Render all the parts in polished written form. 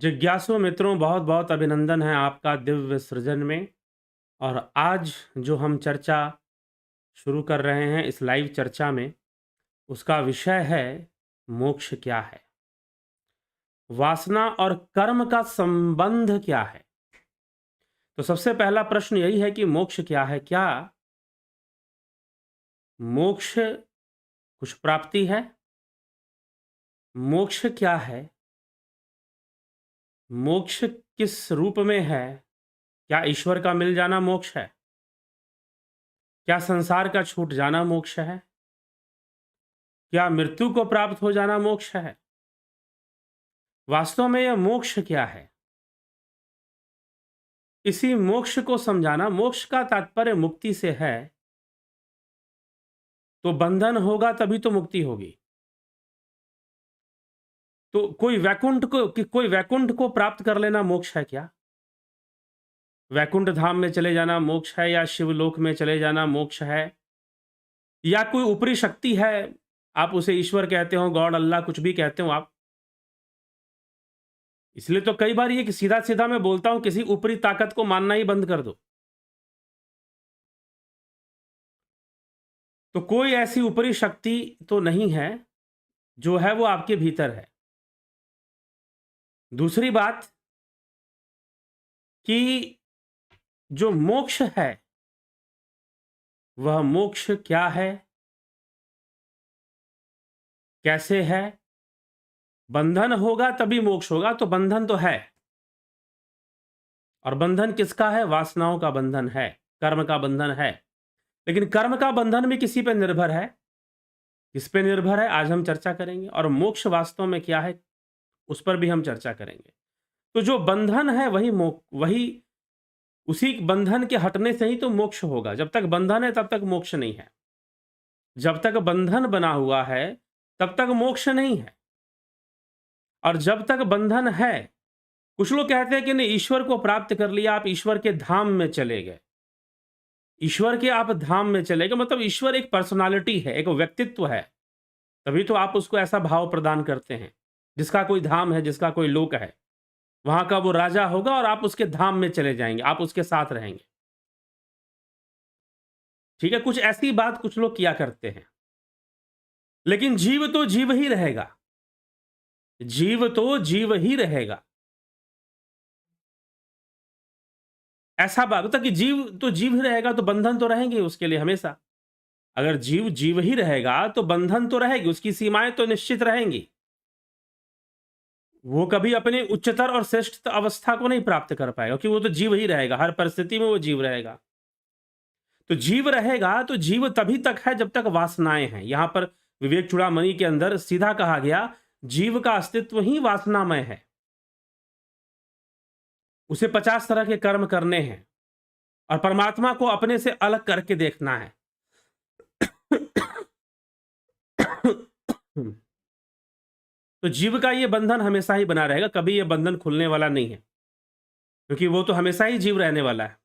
जिज्ञासु मित्रों, बहुत बहुत अभिनंदन है आपका दिव्य सृजन में। और आज जो हम चर्चा शुरू कर रहे हैं इस लाइव चर्चा में, उसका विषय है मोक्ष क्या है, वासना और कर्म का संबंध क्या है। तो सबसे पहला प्रश्न यही है कि मोक्ष क्या है। क्या मोक्ष कुछ प्राप्ति है? मोक्ष क्या है? मोक्ष किस रूप में है? क्या ईश्वर का मिल जाना मोक्ष है? क्या संसार का छूट जाना मोक्ष है? क्या मृत्यु को प्राप्त हो जाना मोक्ष है? वास्तव में यह मोक्ष क्या है? इसी मोक्ष को समझाना। मोक्ष का तात्पर्य मुक्ति से है, तो बंधन होगा तभी तो मुक्ति होगी। तो कोई वैकुंठ को प्राप्त कर लेना मोक्ष है क्या? वैकुंठ धाम में चले जाना मोक्ष है, या शिवलोक में चले जाना मोक्ष है, या कोई ऊपरी शक्ति है, आप उसे ईश्वर कहते हो, गॉड, अल्लाह, कुछ भी कहते हो आप। इसलिए तो कई बार ये कि सीधा सीधा मैं बोलता हूं, किसी ऊपरी ताकत को मानना ही बंद कर दो। तो कोई ऐसी ऊपरी शक्ति तो नहीं है, जो है वो आपके भीतर है। दूसरी बात कि जो मोक्ष है, वह मोक्ष क्या है, कैसे है? बंधन होगा तभी मोक्ष होगा, तो बंधन तो है। और बंधन किसका है? वासनाओं का बंधन है, कर्म का बंधन है। लेकिन कर्म का बंधन भी किसी पे निर्भर है। किस पे निर्भर है, आज हम चर्चा करेंगे। और मोक्ष वास्तव में क्या है, उस पर भी हम चर्चा करेंगे। तो जो बंधन है वही उसी बंधन के हटने से ही तो मोक्ष होगा। जब तक बंधन है तब तक मोक्ष नहीं है। जब तक बंधन बना हुआ है तब तक मोक्ष नहीं है। और जब तक बंधन है, कुछ लोग कहते हैं कि नहीं, ईश्वर को प्राप्त कर लिया, आप ईश्वर के धाम में चले गए। ईश्वर के आप धाम में चले गए मतलब ईश्वर एक पर्सनालिटी है, एक व्यक्तित्व है। तभी तो आप उसको ऐसा भाव प्रदान करते हैं। जिसका कोई धाम है, जिसका कोई लोक है, वहां का वो राजा होगा और आप उसके धाम में चले जाएंगे, आप उसके साथ रहेंगे। ठीक है, कुछ ऐसी बात कुछ लोग किया करते हैं। लेकिन जीव तो जीव ही रहेगा। जीव तो जीव ही रहेगा। ऐसा बात होता कि जीव तो जीव ही रहेगा, तो बंधन तो रहेंगे उसके लिए हमेशा। अगर जीव जीव ही रहेगा तो बंधन तो रहेगी, उसकी सीमाएं तो निश्चित रहेंगी। वो कभी अपने उच्चतर और श्रेष्ठ अवस्था को नहीं प्राप्त कर पाएगा, क्योंकि वो तो जीव ही रहेगा, हर परिस्थिति में वो जीव रहेगा। तो जीव रहेगा तो जीव तभी तक है जब तक वासनाएं हैं। यहां पर विवेक चूड़ामणि के अंदर सीधा कहा गया, जीव का अस्तित्व ही वासनामय है। उसे 50 तरह के कर्म करने हैं और परमात्मा को अपने से अलग करके देखना है। तो जीव का ये बंधन हमेशा ही बना रहेगा, कभी ये बंधन खुलने वाला नहीं है, क्योंकि वो तो हमेशा ही जीव रहने वाला है।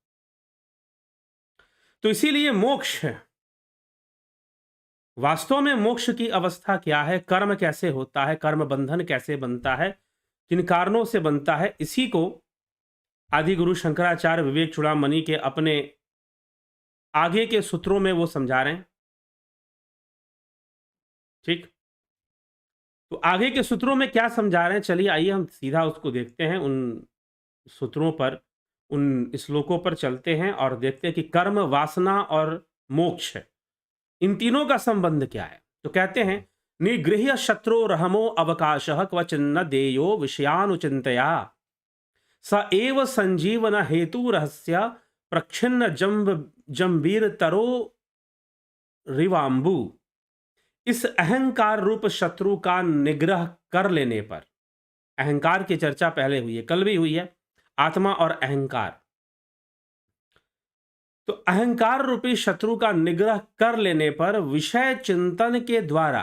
तो इसीलिए मोक्ष, वास्तव में मोक्ष की अवस्था क्या है, कर्म कैसे होता है, कर्म बंधन कैसे बनता है, किन कारणों से बनता है, इसी को आदि गुरु शंकराचार्य विवेक चूड़ामणि के अपने आगे के सूत्रों में वो समझा रहे हैं। ठीक, तो आगे के सूत्रों में क्या समझा रहे हैं, चलिए आइए हम सीधा उसको देखते हैं। उन सूत्रों पर, उन श्लोकों पर चलते हैं और देखते हैं कि कर्म, वासना और मोक्ष, इन तीनों का संबंध क्या है। तो कहते हैं, निगृह्य शत्रु रहमो अवकाश क्वचिन्न देयो विषयानुचिंतया स एव संजीवन हेतु रहस्य प्रच्छिन्न जंबीर तरो रिवाम्बु। इस अहंकार रूप शत्रु का निग्रह कर लेने पर, अहंकार की चर्चा पहले हुई है, कल भी हुई है, आत्मा और अहंकार। तो अहंकार रूपी शत्रु का निग्रह कर लेने पर विषय चिंतन के द्वारा,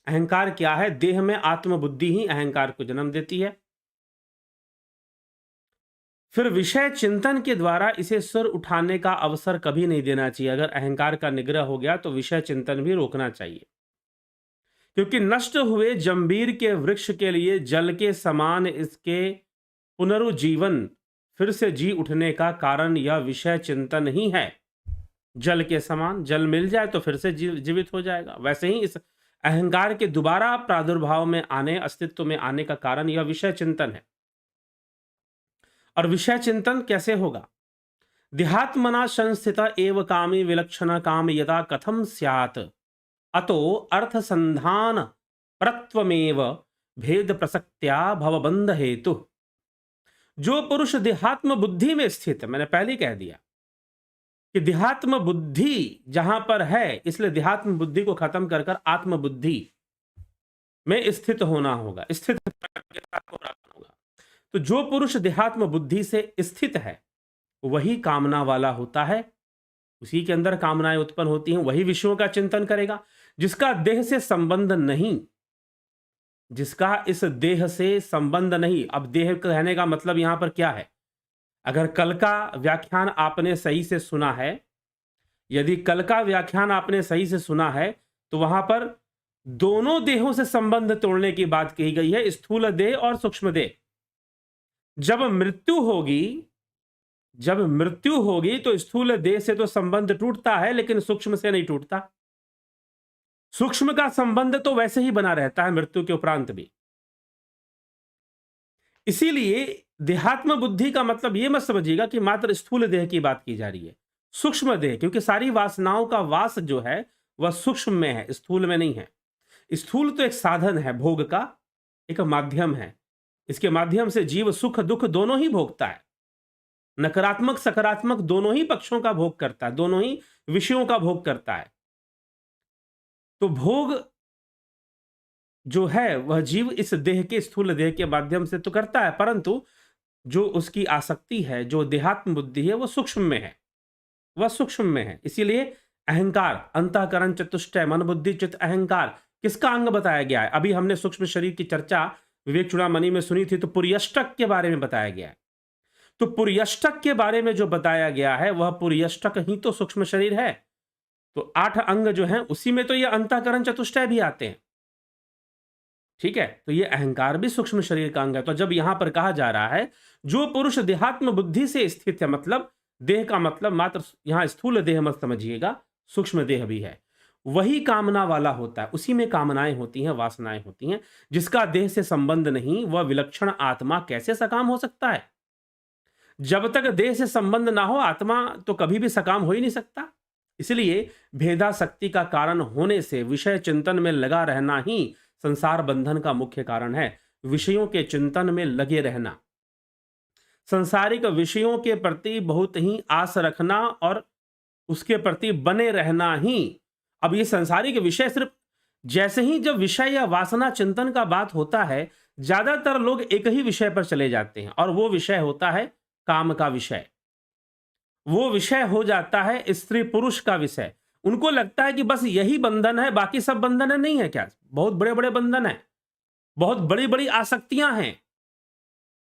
अहंकार क्या है, देह में आत्मबुद्धि ही अहंकार को जन्म देती है। फिर विषय चिंतन के द्वारा इसे सिर उठाने का अवसर कभी नहीं देना चाहिए। अगर अहंकार का निग्रह हो गया तो विषय चिंतन भी रोकना चाहिए, क्योंकि नष्ट हुए जंबीर के वृक्ष के लिए जल के समान इसके पुनरुज्जीवन, फिर से जी उठने का कारण यह विषय चिंतन ही है। जल के समान, जल मिल जाए तो फिर से जीवित हो जाएगा। वैसे ही इस अहंकार के दोबारा प्रादुर्भाव में आने, अस्तित्व में आने का कारण यह विषय चिंतन है। और विषय चिंतन कैसे होगा? देहात्मना संस्थिता एव कामी विलक्षण काम यदा कथम स्यात् अतो अर्थसंधान परत्वमेव भेद प्रसक्त्या भवबंध हेतु। जो पुरुष देहात्म बुद्धि में स्थित है, मैंने पहले ही कह दिया कि देहात्म बुद्धि जहां पर है, इसलिए देहात्म बुद्धि को खत्म कर कर आत्म बुद्धि में स्थित होना होगा, स्थित होगा। तो जो पुरुष देहात्म बुद्धि से स्थित है वही कामना वाला होता है, उसी के अंदर कामनाएं उत्पन्न होती हैं, वही विषयों का चिंतन करेगा। जिसका देह से संबंध नहीं, जिसका इस देह से संबंध नहीं, अब देह कहने का मतलब यहां पर क्या है? अगर कल का व्याख्यान आपने सही से सुना है, यदि कल का व्याख्यान आपने सही से सुना है, तो वहां पर दोनों देहों से संबंध तोड़ने की बात कही गई है, स्थूल देह और सूक्ष्म देह। जब मृत्यु होगी तो स्थूल देह से तो संबंध टूटता है, लेकिन सूक्ष्म से नहीं टूटता। सूक्ष्म का संबंध तो वैसे ही बना रहता है मृत्यु के उपरांत भी। इसीलिए देहात्म बुद्धि का मतलब यह मत समझिएगा कि मात्र स्थूल देह की बात की जा रही है, सूक्ष्म देह, क्योंकि सारी वासनाओं का वास जो है वह सूक्ष्म में है, स्थूल में नहीं है। स्थूल तो एक साधन है, भोग का एक माध्यम है, इसके माध्यम से जीव सुख दुख दोनों ही भोगता है, नकारात्मक सकारात्मक दोनों ही पक्षों का भोग करता है, दोनों ही विषयों का भोग करता है। तो भोग जो है वह जीव इस देह के, स्थूल देह के माध्यम से तो करता है, परंतु जो उसकी आसक्ति है, जो देहात्म बुद्धि है, वह सूक्ष्म में है, वह सूक्ष्म में है। इसीलिए अहंकार, अंतःकरण चतुष्टय, मन बुद्धि चित्त अहंकार किसका अंग बताया गया है? अभी हमने सूक्ष्म शरीर की चर्चा विवेक चूड़ामणि में सुनी थी, तो पुर्यष्टक के बारे में बताया गया है। तो पुर्यष्टक के बारे में जो बताया गया है वह पुर्यष्टक ही तो सूक्ष्म शरीर है। तो 8 अंग जो हैं उसी में तो ये अंतःकरण चतुष्टय भी आते हैं, ठीक है? तो ये अहंकार भी सूक्ष्म शरीर का अंग है। तो जब यहां पर कहा जा रहा है जो पुरुष देहात्म बुद्धि से स्थित है, मतलब देह का मतलब मात्र यहां स्थूल देह मत समझिएगा, सूक्ष्म देह भी है, वही कामना वाला होता है, उसी में कामनाएं होती हैं, वासनाएं होती हैं। जिसका देह से संबंध नहीं, वह विलक्षण आत्मा कैसे सकाम हो सकता है? जब तक देह से संबंध ना हो, आत्मा तो कभी भी सकाम हो ही नहीं सकता। इसलिए भेदासक्ति का कारण होने से विषय चिंतन में लगा रहना ही संसार बंधन का मुख्य कारण है। विषयों के चिंतन में लगे रहना, संसारिक विषयों के प्रति बहुत ही आस रखना और उसके प्रति बने रहना ही। अब ये संसारिक विषय सिर्फ, जैसे ही जब विषय या वासना चिंतन का बात होता है, ज्यादातर लोग एक ही विषय पर चले जाते हैं, और वो विषय होता है काम का विषय, वो विषय हो जाता है स्त्री पुरुष का विषय। उनको लगता है कि बस यही बंधन है, बाकी सब बंधन है। नहीं है क्या? बहुत बड़े बड़े बंधन है, बहुत बड़ी बड़ी आसक्तियां हैं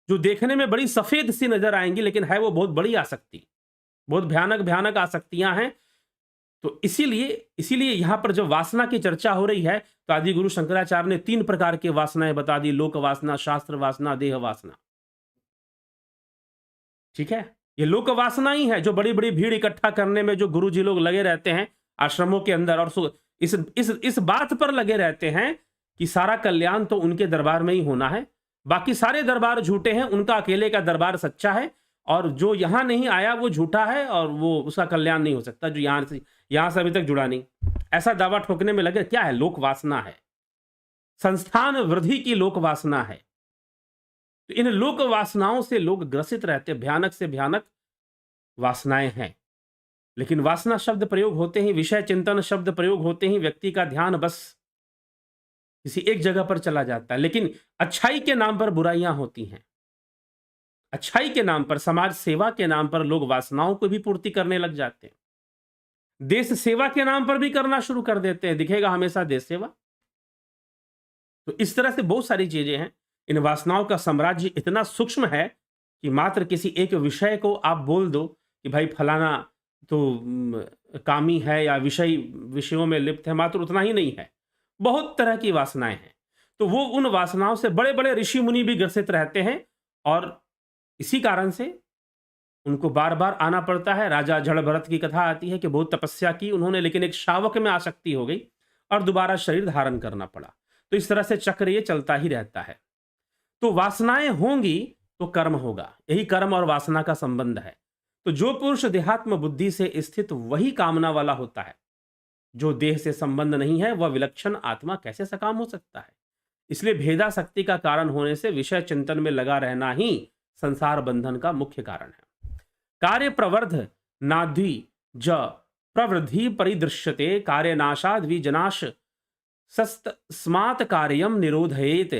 जो देखने में बड़ी सफेद सी नजर आएंगी, लेकिन है वो बहुत बड़ी आसक्ति, बहुत भयानक भयानक आसक्तियां हैं। तो इसीलिए यहां पर जब वासना की चर्चा हो रही है, तो आदि गुरु शंकराचार्य ने 3 प्रकार की वासनाएं बता दी: लोक वासना, शास्त्र वासना, देह वासना। ठीक है? ये लोक वासना ही है जो बड़ी बड़ी भीड़ इकट्ठा करने में जो गुरुजी लोग लगे रहते हैं आश्रमों के अंदर, और इस बात पर लगे रहते हैं कि सारा कल्याण तो उनके दरबार में ही होना है, बाकी सारे दरबार झूठे हैं, उनका अकेले का दरबार सच्चा है, और जो यहां नहीं आया वो झूठा है, और वो उसका कल्याण नहीं हो सकता जो यहां से अभी तक जुड़ा नहीं। ऐसा दावा ठोकने में लगे। क्या है? लोक वासना है, संस्थान वृद्धि की लोक वासना है। तो इन लोक वासनाओं से लोग ग्रसित रहते, भयानक से भयानक वासनाएं हैं। लेकिन वासना शब्द प्रयोग होते ही, विषय चिंतन शब्द प्रयोग होते ही व्यक्ति का ध्यान बस किसी एक जगह पर चला जाता है। लेकिन अच्छाई के नाम पर बुराइयां होती हैं, अच्छाई के नाम पर, समाज सेवा के नाम पर लोग वासनाओं को भी पूर्ति करने लग जाते हैं। देश सेवा के नाम पर भी करना शुरू कर देते हैं, दिखेगा हमेशा देश सेवा। तो इस तरह से बहुत सारी चीजें हैं। इन वासनाओं का साम्राज्य इतना सूक्ष्म है कि मात्र किसी एक विषय को आप बोल दो कि भाई फलाना तो कामी है या विषयों में लिप्त है, मात्र उतना ही नहीं है, बहुत तरह की वासनाएं हैं। तो वो उन वासनाओं से बड़े बड़े ऋषि मुनि भी ग्रसित रहते हैं, और इसी कारण से उनको बार-बार आना पड़ता है। राजा जड़ भरत की कथा आती है कि बहुत तपस्या की उन्होंने, लेकिन एक शावक में आसक्ति हो गई और दोबारा शरीर धारण करना पड़ा। तो इस तरह से चक्र ये चलता ही रहता है। तो वासनाएँ होंगी तो कर्म होगा। यही कर्म और वासना का संबंध है। तो जो पुरुष देहात्म बुद्धि से स्थित वही कामना वाला होता है। जो देह से संबंध नहीं है वह विलक्षण आत्मा कैसे सकाम हो सकता है? इसलिए भेदासक्ति का कारण होने से विषय चिंतन में लगा रहना ही संसार बंधन का मुख्य कारण है। कार्य प्रवर्ध नाद्धि ज प्रवृद्धि परिदृश्यते कार्य नाशाद विजनाश सस्तस्मात् कार्यम निरोधयेत।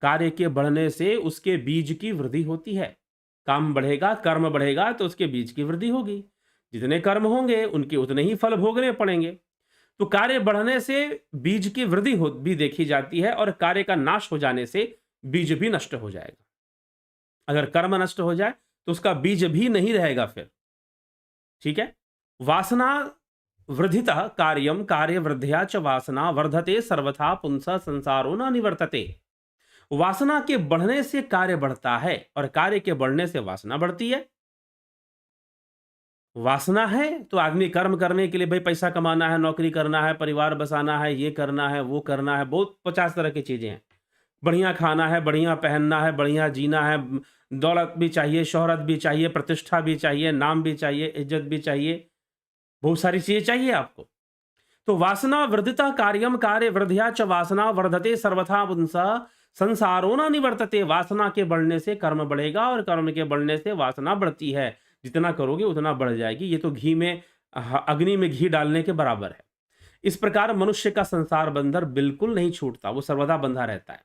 कार्य के बढ़ने से उसके बीज की वृद्धि होती है। काम बढ़ेगा, कर्म बढ़ेगा तो उसके बीज की वृद्धि होगी। जितने कर्म होंगे उनके उतने ही फल भोगने पड़ेंगे। तो कार्य बढ़ने से बीज की वृद्धि भी देखी जाती है और कार्य का नाश हो जाने से बीज भी नष्ट हो जाएगा। अगर कर्म नष्ट हो जाए तो उसका बीज भी नहीं रहेगा फिर। ठीक है। वासना वृद्धितः कार्यम कार्य वृद्धिया च वासना वर्धते सर्वथा पुंसा संसारो न निवर्तते। वासना के बढ़ने से कार्य बढ़ता है और कार्य के बढ़ने से वासना बढ़ती है। वासना है तो आदमी कर्म करने के लिए, भाई पैसा कमाना है, नौकरी करना है, परिवार बसाना है, ये करना है, वो करना है, बहुत 50 तरह की चीजें हैं। बढ़िया खाना है, बढ़िया पहनना है, बढ़िया जीना है, दौलत भी चाहिए, शोहरत भी चाहिए, प्रतिष्ठा भी चाहिए, नाम भी चाहिए, इज्जत भी चाहिए, बहुत सारी चीजें चाहिए आपको। तो वासना वृद्धिता कार्यम कार्य वृद्धिया च वासना वर्धते सर्वथा पुंसा संसारो न निवर्तते। वासना के बढ़ने से कर्म बढ़ेगा और कर्म के बढ़ने से वासना बढ़ती है। जितना करोगे उतना बढ़ जाएगी। ये तो घी में अग्नि में घी डालने के बराबर है। इस प्रकार मनुष्य का संसार बंधन बिल्कुल नहीं छूटता, वो सर्वदा बंधा रहता है।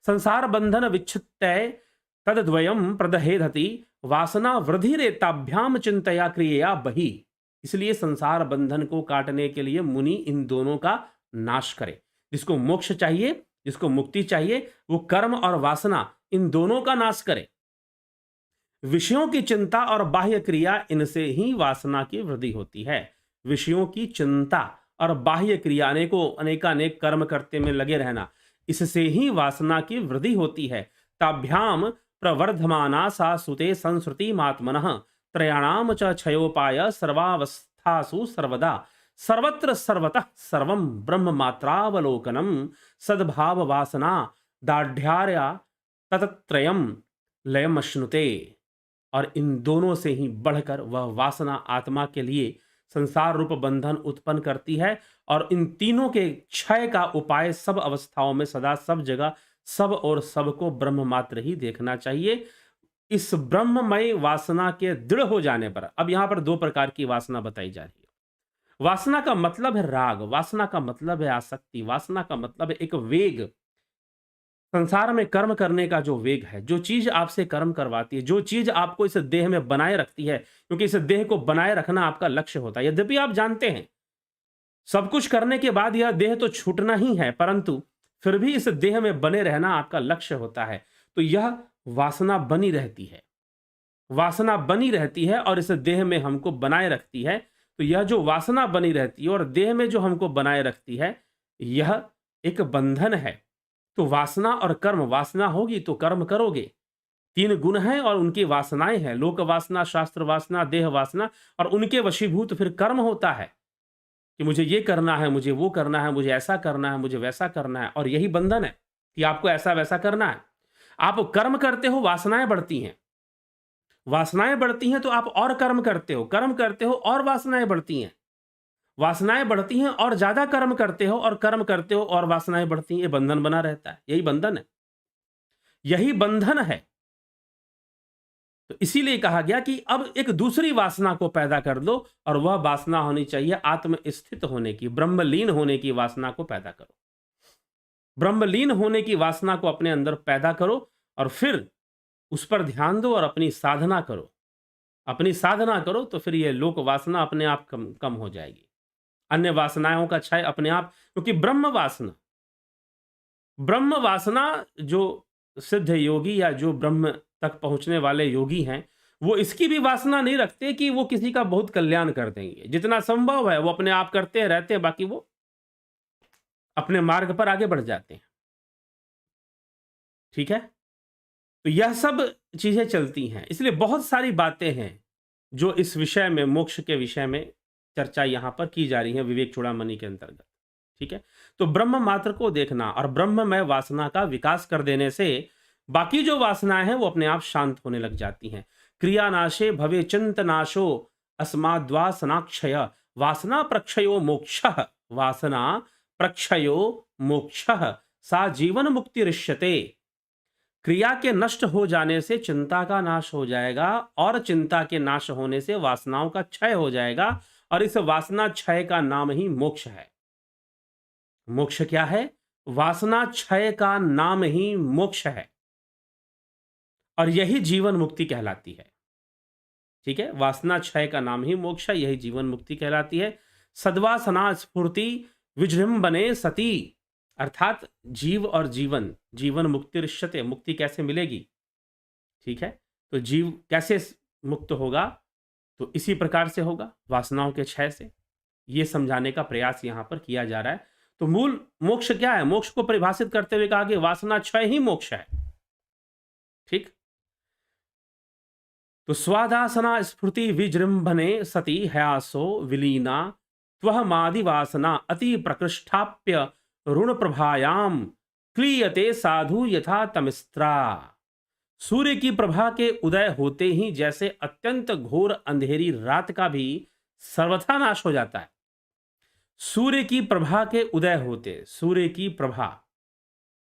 संसार बंधन विच्छित्तय तद्वयम प्रदहेधति वासना वृद्धि रेताभ्याम चिंतया क्रिया बही। इसलिए संसार बंधन को काटने के लिए मुनि इन दोनों का नाश करे। जिसको मोक्ष चाहिए, जिसको मुक्ति चाहिए, वो कर्म और वासना इन दोनों का नाश करे। विषयों की चिंता और बाह्य क्रिया, इनसे ही वासना की वृद्धि होती है। विषयों की चिंता और बाह्य क्रिया, अनेकानेक कर्म करते में लगे रहना, इससे ही वासना की वृद्धि होती है। ताभ्याम प्रवर्धमाना सा सुते संस्कृति मात्मनः त्रयाणाम च क्षयोपाय सर्वावस्थासु सर्वदा सर्वत्र सर्वतः सर्वं ब्रह्म मात्रावलोकनम सद्भाव वासना दाढ़्यार्या ततत्रयम लयमश्नुते। और इन दोनों से ही बढ़कर वह वासना आत्मा के लिए संसार रूप बंधन उत्पन्न करती है। और इन तीनों के क्षय का उपाय सब अवस्थाओं में, सदा, सब जगह, सब और सबको ब्रह्म मात्र ही देखना चाहिए। इस ब्रह्ममय वासना के दृढ़ हो जाने पर, अब यहां पर दो प्रकार की वासना बताई जा रही है। वासना का मतलब है राग, वासना का मतलब है आसक्ति, वासना का मतलब है एक वेग। संसार में कर्म करने का जो वेग है, जो चीज आपसे कर्म करवाती है, जो चीज आपको इस देह में बनाए रखती है, क्योंकि इस देह को बनाए रखना आपका लक्ष्य होता है। यद्यपि आप जानते हैं सब कुछ करने के बाद यह देह तो छूटना ही है, परंतु फिर भी इस देह में बने रहना आपका लक्ष्य होता है। तो यह वासना बनी रहती है, वासना बनी रहती है और इस देह में हमको बनाए रखती है। तो यह जो वासना बनी रहती है और देह में जो हमको बनाए रखती है, यह एक बंधन है। तो वासना और कर्म, वासना होगी तो कर्म करोगे। तीन गुण हैं और उनकी वासनाएं हैं, लोक वासना, शास्त्र वासना, देह वासना, और उनके वशीभूत फिर कर्म होता है कि मुझे ये करना है, मुझे वो करना है, मुझे ऐसा करना है, मुझे वैसा करना है। और यही बंधन है कि आपको ऐसा वैसा करना है। आप कर्म करते हो, वासनाएं बढ़ती हैं, वासनाएं बढ़ती हैं तो आप और कर्म करते हो, कर्म करते हो और वासनाएं बढ़ती हैं, वासनाएं बढ़ती हैं और ज्यादा कर्म करते हो, और कर्म करते हो और वासनाएं बढ़ती हैं। ये बंधन बना रहता है, यही बंधन है, यही बंधन है। तो इसीलिए कहा गया कि अब एक दूसरी वासना को पैदा कर दो, और वह वासना होनी चाहिए आत्म स्थित होने की, ब्रह्मलीन होने की वासना को पैदा करो। ब्रह्मलीन होने की वासना को अपने अंदर पैदा करो और फिर उस पर ध्यान दो और अपनी साधना करो। अपनी साधना करो तो फिर यह लोक वासना अपने आप कम हो जाएगी, अन्य वासनाओं का क्षय अपने आप। क्योंकि ब्रह्म वासना जो सिद्ध योगी या जो ब्रह्म तक पहुंचने वाले योगी हैं, वो इसकी भी वासना नहीं रखते कि वो किसी का बहुत कल्याण कर देंगे। जितना संभव है वो अपने आप करते हैं, रहते हैं, बाकी वो अपने मार्ग पर आगे बढ़ जाते हैं। ठीक है। तो यह सब चीजें चलती हैं, इसलिए बहुत सारी बातें हैं जो इस विषय में, मोक्ष के विषय में चर्चा यहां पर की जा रही है विवेक चूड़ामणि के अंतर्गत। ठीक है, तो ब्रह्म मात्र को देखना और ब्रह्ममय वासना का विकास कर देने से बाकी जो वासनाएं हैं वो अपने आप शांत होने लग जाती हैं। क्रियानाशे भवे चिंतनाशो अस्माद्वासनाक्षय वासना प्रक्षयो मोक्षः वासना प्रक्षयो मोक्षः सा जीवन मुक्ति ऋष्यते। क्रिया के नष्ट हो जाने से चिंता का नाश हो जाएगा और चिंता के नाश होने से वासनाओं का क्षय हो जाएगा और इस वासना क्षय का नाम ही मोक्ष है। मोक्ष क्या है? वासना क्षय का नाम ही मोक्ष है और यही जीवन मुक्ति कहलाती है। ठीक है, वासना क्षय का नाम ही मोक्ष है, यही जीवन मुक्ति कहलाती है। सद्वासना स्फूर्ति विजृंभणे सती, अर्थात जीव और जीवन, जीवन मुक्ति ऋष्यते, मुक्ति कैसे मिलेगी? ठीक है, तो जीव कैसे मुक्त होगा? तो इसी प्रकार से होगा, वासनाओं के क्षय से। ये समझाने का प्रयास यहां पर किया जा रहा है। तो मूल मोक्ष क्या है? मोक्ष को परिभाषित करते हुए कहा कि वासना क्षय ही मोक्ष है। ठीक, तो स्वादासना स्फूर्ति विजृंभणे सती हयासो विलीना त्वहमादि वासना अति प्रकृष्टाप्य ऋण प्रभायाम क्लियते साधु यथा तमिस्त्रा। सूर्य की प्रभा के उदय होते ही जैसे अत्यंत घोर अंधेरी रात का भी सर्वथा नाश हो जाता है। सूर्य की प्रभा के उदय होते, सूर्य की प्रभा,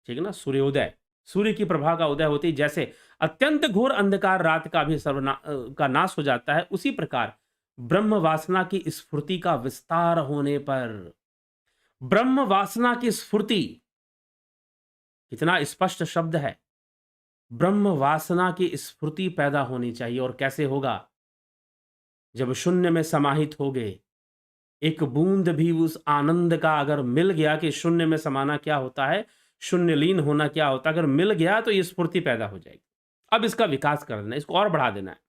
ठीक है ना, सूर्योदय, सूर्य की प्रभा का उदय होते ही जैसे अत्यंत घोर अंधकार रात का भी का नाश हो जाता है, उसी प्रकार ब्रह्म वासना की स्फूर्ति का विस्तार होने पर, ब्रह्म वासना की स्फूर्ति, कितना स्पष्ट शब्द है, ब्रह्म वासना की स्फूर्ति पैदा होनी चाहिए। और कैसे होगा? जब शून्य में समाहित हो गए, एक बूंद भी उस आनंद का अगर मिल गया कि शून्य में समाना क्या होता है, शून्य लीन होना क्या होता है, अगर मिल गया तो ये स्फूर्ति पैदा हो जाएगी। अब इसका विकास कर देना, इसको और बढ़ा देना है।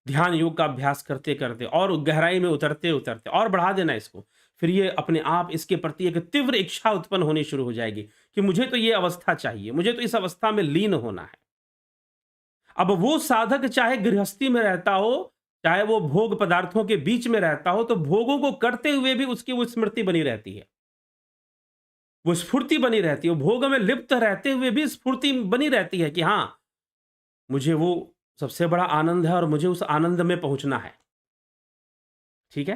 ध्यान योग का अभ्यास करते करते और गहराई में उतरते उतरते और बढ़ा देना इसको, फिर ये अपने आप इसके प्रति एक तीव्र इच्छा उत्पन्न होनी शुरू हो जाएगी कि मुझे तो ये अवस्था चाहिए, मुझे तो इस अवस्था में लीन होना है। अब वो साधक चाहे गृहस्थी में रहता हो, चाहे वो भोग पदार्थों के बीच में रहता हो, तो भोगों को करते हुए भी उसकी वो स्मृति बनी रहती है, वो स्फूर्ति बनी रहती है। वो भोग में लिप्त रहते हुए भी स्फूर्ति बनी रहती है कि हां, मुझे वो सबसे बड़ा आनंद है और मुझे उस आनंद में पहुंचना है। ठीक है,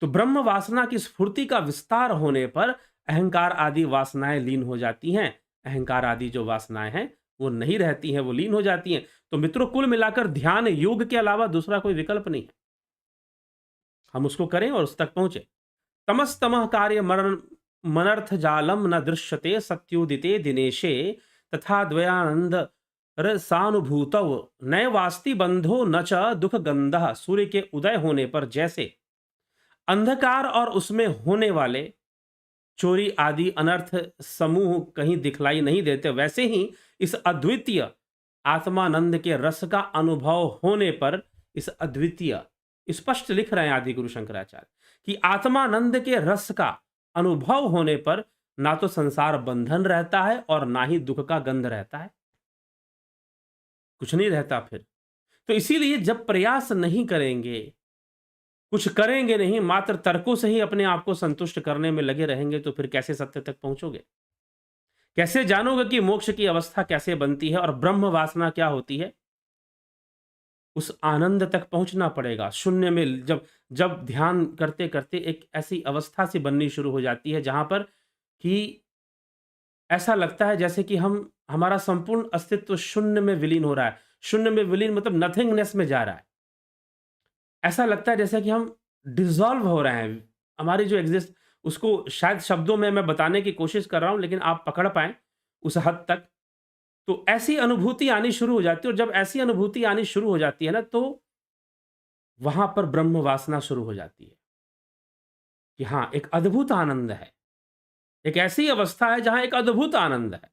तो ब्रह्म वासना की स्फूर्ति का विस्तार होने पर अहंकार आदि वासनाएं लीन हो जाती हैं। अहंकार आदि जो वासनाएं हैं वो नहीं रहती हैं, वो लीन हो जाती हैं। तो मित्रों, कुल मिलाकर ध्यान योग के अलावा दूसरा कोई विकल्प नहीं है। हम उसको करें और उस तक पहुंचे। तमस्तमः कार्य मरण मनर्थ जालम न दृश्यते सत्योदिते दिनेशे तथा द्वयानंद रसानुभूतव नैवास्ति बंधो न च दुख गंधः। सूर्य के उदय होने पर जैसे अंधकार और उसमें होने वाले चोरी आदि अनर्थ समूह कहीं दिखलाई नहीं देते, वैसे ही इस अद्वितीय आत्मानंद के रस का अनुभव होने पर, इस अद्वितीय, स्पष्ट लिख रहे हैं आदि गुरु शंकराचार्य कि आत्मानंद के रस का अनुभव होने पर ना तो संसार बंधन रहता है और ना ही दुख का गंध रहता है, कुछ नहीं रहता फिर। तो इसीलिए जब प्रयास नहीं करेंगे, कुछ करेंगे नहीं, मात्र तर्कों से ही अपने आप को संतुष्ट करने में लगे रहेंगे, तो फिर कैसे सत्य तक पहुंचोगे? कैसे जानोगे कि मोक्ष की अवस्था कैसे बनती है और ब्रह्म वासना क्या होती है? उस आनंद तक पहुंचना पड़ेगा। शून्य में जब जब ध्यान करते करते एक ऐसी अवस्था से बननी शुरू हो जाती है जहां पर कि ऐसा लगता है जैसे कि हमारा संपूर्ण अस्तित्व शून्य में विलीन हो रहा है। शून्य में विलीन मतलब नथिंगनेस में जा रहा है। ऐसा लगता है जैसे कि हम डिसॉल्व हो रहे हैं। हमारी जो एग्जिस्ट, उसको शायद शब्दों में मैं बताने की कोशिश कर रहा हूं, लेकिन आप पकड़ पाएं उस हद तक। तो ऐसी अनुभूति आनी शुरू हो जाती है और जब ऐसी अनुभूति आनी शुरू हो जाती है ना, तो वहां पर ब्रह्म वासना शुरू हो जाती है कि हाँ, एक अद्भुत आनंद है, एक ऐसी अवस्था है जहां एक अद्भुत आनंद है।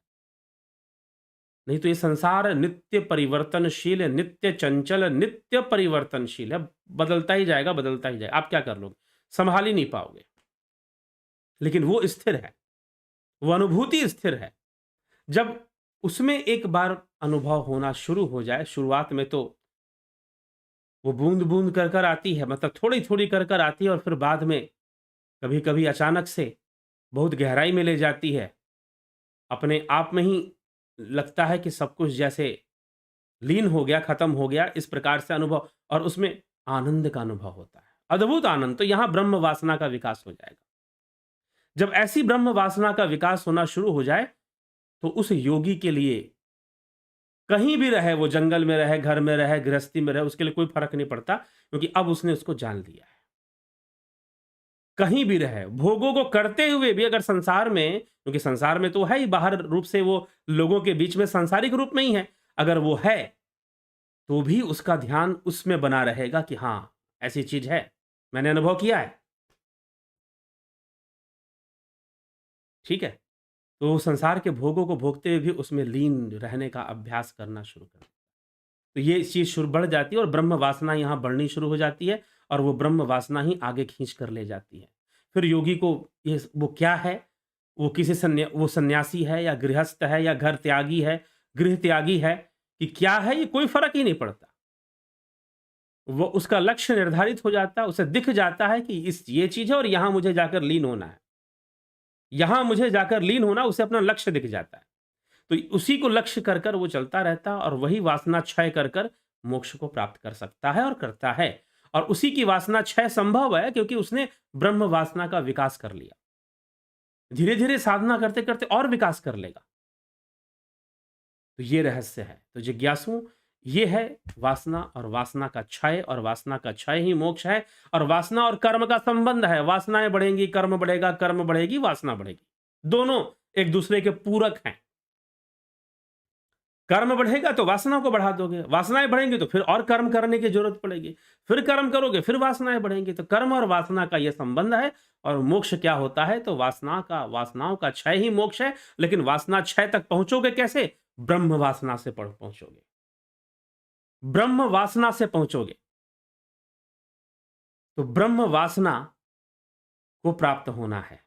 नहीं तो ये संसार नित्य परिवर्तनशील है, नित्य चंचल, नित्य परिवर्तनशील है, बदलता ही जाएगा, बदलता ही जाएगा। आप क्या कर लोगे? संभाल ही नहीं पाओगे। लेकिन वो स्थिर है, वो अनुभूति स्थिर है। जब उसमें एक बार अनुभव होना शुरू हो जाए, शुरुआत में तो वो बूंद-बूंद कर आती है, मतलब थोड़ी-थोड़ी कर आती है और फिर बाद में कभी-कभी अचानक से बहुत गहराई में ले जाती है। अपने आप में ही लगता है कि सब कुछ जैसे लीन हो गया, खत्म हो गया, इस प्रकार से अनुभव, और उसमें आनंद का अनुभव होता है। अद्भुत आनंद, तो यहाँ ब्रह्म वासना का विकास हो जाएगा। जब ऐसी ब्रह्म वासना का विकास होना शुरू हो जाए, तो उस योगी के लिए कहीं भी रहे, वो जंगल में रहे, घर में रहे, गृहस्थी में रहे, उसके लिए कोई फ़र्क नहीं पड़ता, क्योंकि अब उसने उसको जान लिया है। कहीं भी रहे, भोगों को करते हुए भी अगर संसार में, क्योंकि संसार में तो है ही, बाहर रूप से वो लोगों के बीच में सांसारिक रूप में ही है, अगर वो है, तो भी उसका ध्यान उसमें बना रहेगा कि हाँ, ऐसी चीज़ है, मैंने अनुभव किया है। ठीक है? तो संसार के भोगों को भोगते हुए भी उसमें लीन रहने का अभ्यास करना शुरू कर, तो ये चीज़ शुरू बढ़ जाती है और ब्रह्म वासना यहाँ बढ़नी शुरू हो जाती है और वो ब्रह्म वासना ही आगे खींच कर ले जाती है। फिर योगी को ये वो क्या है? वो किसी वो सन्यासी है या गृहस्थ है या घर त्यागी है, गृह त्यागी है, कि क्या है, ये कोई फ़र्क ही नहीं पड़ता। वो उसका लक्ष्य निर्धारित हो जाता है, उसे दिख जाता है कि ये चीज़ है और यहाँ मुझे जाकर लीन होना है। यहाँ मुझे जाकर लीन होना, उसे अपना लक्ष्य दिख जाता है। तो उसी को लक्ष्य कर वो चलता रहता है और वही वासना क्षय कर मोक्ष को प्राप्त कर सकता है और करता है। और उसी की वासना क्षय संभव है क्योंकि उसने ब्रह्म वासना का विकास कर लिया। धीरे-धीरे साधना करते-करते और विकास कर लेगा। तो ये रहस्य है। तो जिज्ञासु, ये है वासना और वासना का क्षय, और वासना का क्षय ही मोक्ष है। और वासना और कर्म का संबंध है। वासनाएँ बढ़ेंगी, कर्म बढ़ेगा, कर्म बढ़ेगी, वासना बढ़ेगी। दोनों एक दूसरे के पूरक हैं। कर्म बढ़ेगा तो वासना को बढ़ा दोगे, वासनाएँ बढ़ेंगी तो फिर और कर्म करने की ज़रूरत पड़ेगी, फिर कर्म करोगे, फिर वासनाएँ बढ़ेंगी। तो कर्म और वासना का ये संबंध है। और मोक्ष क्या होता है? तो वासनाओं का क्षय ही मोक्ष है। लेकिन वासना क्षय तक पहुँचोगे कैसे? ब्रह्म वासना से पहुँचोगे। ब्रह्म वासना से पहुँचोगे। तो ब्रह्म वासना को प्राप्त होना है।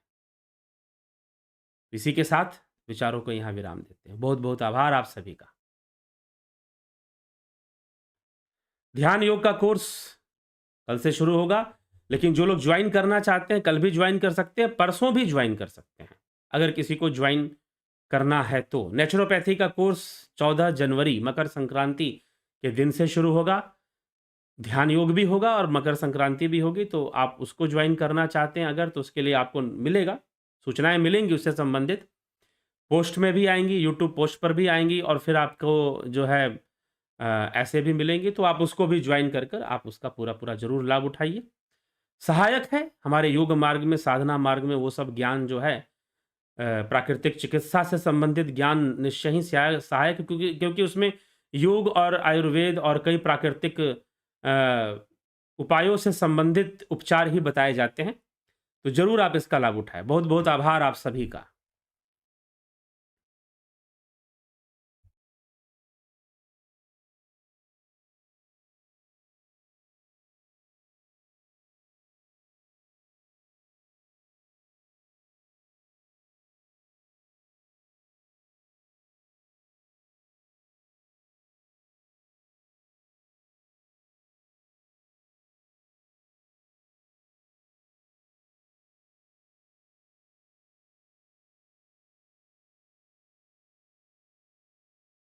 इसी के साथ विचारों को यहाँ विराम देते हैं। बहुत-बहुत आभार आप सभी का। ध्यान योग का कोर्स कल से शुरू होगा, लेकिन जो लोग ज्वाइन करना चाहते हैं, कल भी ज्वाइन कर सकते हैं, परसों भी ज्वाइन कर सकते हैं, अगर किसी को ज्वाइन करना है तो। नेचुरोपैथी का कोर्स 14 जनवरी मकर संक्रांति के दिन से शुरू होगा। ध्यान योग भी होगा और मकर संक्रांति भी होगी, तो आप उसको ज्वाइन करना चाहते हैं अगर, तो उसके लिए आपको मिलेगा, सूचनाएँ मिलेंगी उससे संबंधित। पोस्ट में भी आएँगी, यूट्यूब पोस्ट पर भी आएँगी, और फिर आपको जो है ऐसे भी मिलेंगी, तो आप उसको भी ज्वाइन कर आप उसका पूरा-पूरा ज़रूर लाभ उठाइए। सहायक है हमारे योग मार्ग में, साधना मार्ग में, वो सब ज्ञान जो है प्राकृतिक चिकित्सा से संबंधित ज्ञान निश्चय ही सहायक, क्योंकि क्योंकि उसमें योग और आयुर्वेद और कई प्राकृतिक उपायों से संबंधित उपचार ही बताए जाते हैं। तो ज़रूर आप इसका लाभ उठाएँ। बहुत-बहुत आभार आप सभी का।